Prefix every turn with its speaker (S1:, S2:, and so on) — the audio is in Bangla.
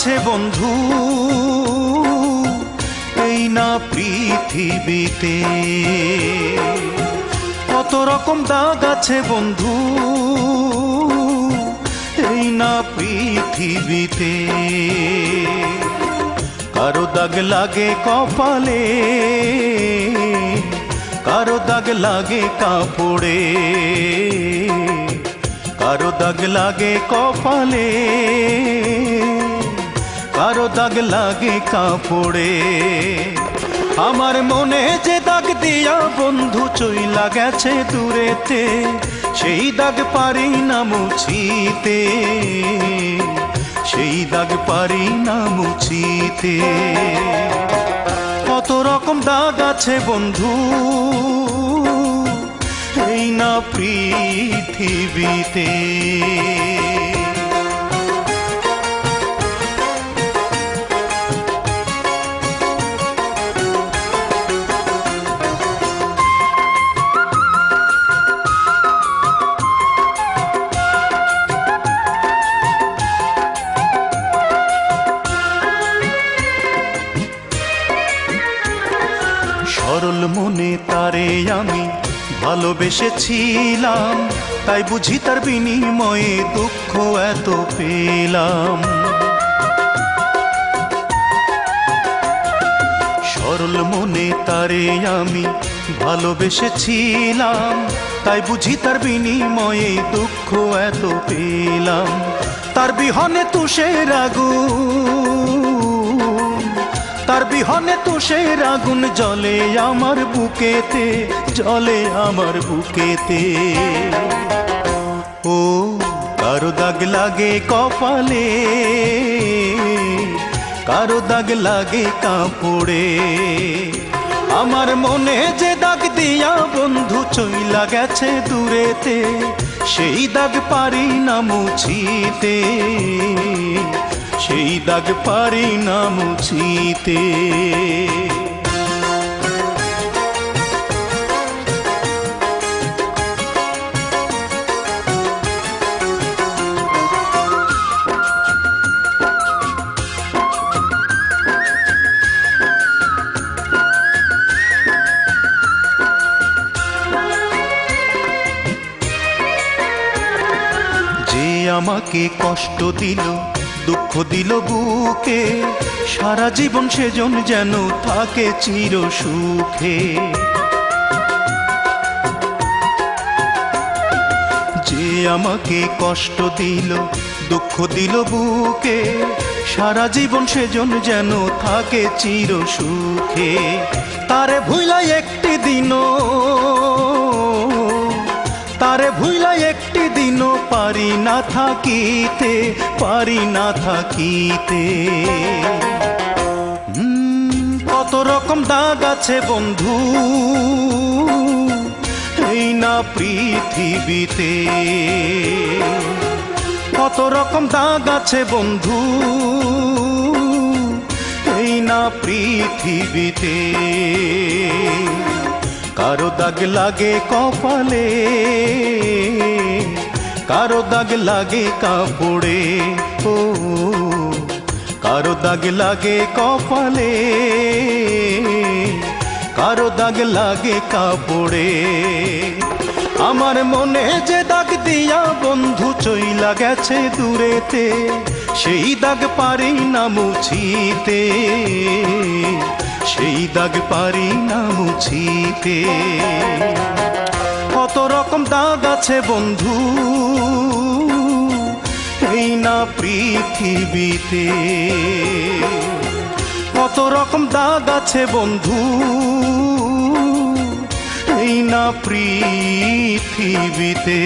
S1: আছে বন্ধু, এই না পৃথিবীতে। কত রকম দাগ আছে বন্ধু, এই না পৃথিবীতে। কারো দাগ লাগে কপালে, কারো দাগ লাগে কাপড়ে, কারো দাগ লাগে কপালে, কারো দাগ লাগে কাপড়ে। আমার মনে যে দাগ দিয়া বন্ধু চইলা গেছে দূরেতে, সেই দাগ পারি না মুছিতে, সেই দাগ পারি না মুছিতে। কত রকম দাগ আছে বন্ধু, এই না পৃথিবীতে। সরল মনে তারে আমি ভালোবেসেছিলাম, তাই বুঝি তার বিনিময়ে দুঃখ এত পেলাম। সরল মনে তারে আমি ভালোবেসেছিলাম, তাই বুঝি তার বিনিময়ে দুঃখ এত পেলাম। তার বিহনে তুষের আগুন, তার বিহনে তুষের আগুন জ্বলে আমার বুকেতে, জ্বলে আমার বুকেতে। ও কারো দাগ লাগে কপালে, কারো দাগ লাগে কাপড়ে। আমার মনে যে দাগ দিয়া বন্ধু চইলা গেছে দূরেতে, সেই দাগ পারি না মুছিতে, সেই দাগ পারি না মুছিতে। যে আমাকে কষ্ট দিল, দুঃখ দিল বুকে, সারা জীবন সেজন যেন থাকে চির সুখে। যে আমাকে কষ্ট দিল, দুঃখ দিল বুকে, সারা জীবন সেজন যেন থাকে চির সুখে। তারে ভুইলা একটি দিনও, তারে ভুইলা একটি দিনও পারি না থাকিতে, পারি না থাকিতে। কত রকম দাগ আছে বন্ধু, এই না পৃথিবীতে। কত রকম দাগ আছে বন্ধু, এই না পৃথিবীতে। কারো দাগ লাগে কপালে, কারো দাগ লাগে কাপড়ে। ও কারো দাগ লাগে কপালে, কারো দাগ লাগে কাপড়ে। আমার মনে যে দাগ দিয়া বন্ধু চইলা গেছে দূরেতে, সেই দাগ পারি না মুছিতে, সেই দাগ পারি না মুছিতে। কত রকম দাগ আছে বন্ধু, এই না পৃথিবীতে। কত রকম দাগ আছে বন্ধু, এই না পৃথিবীতে।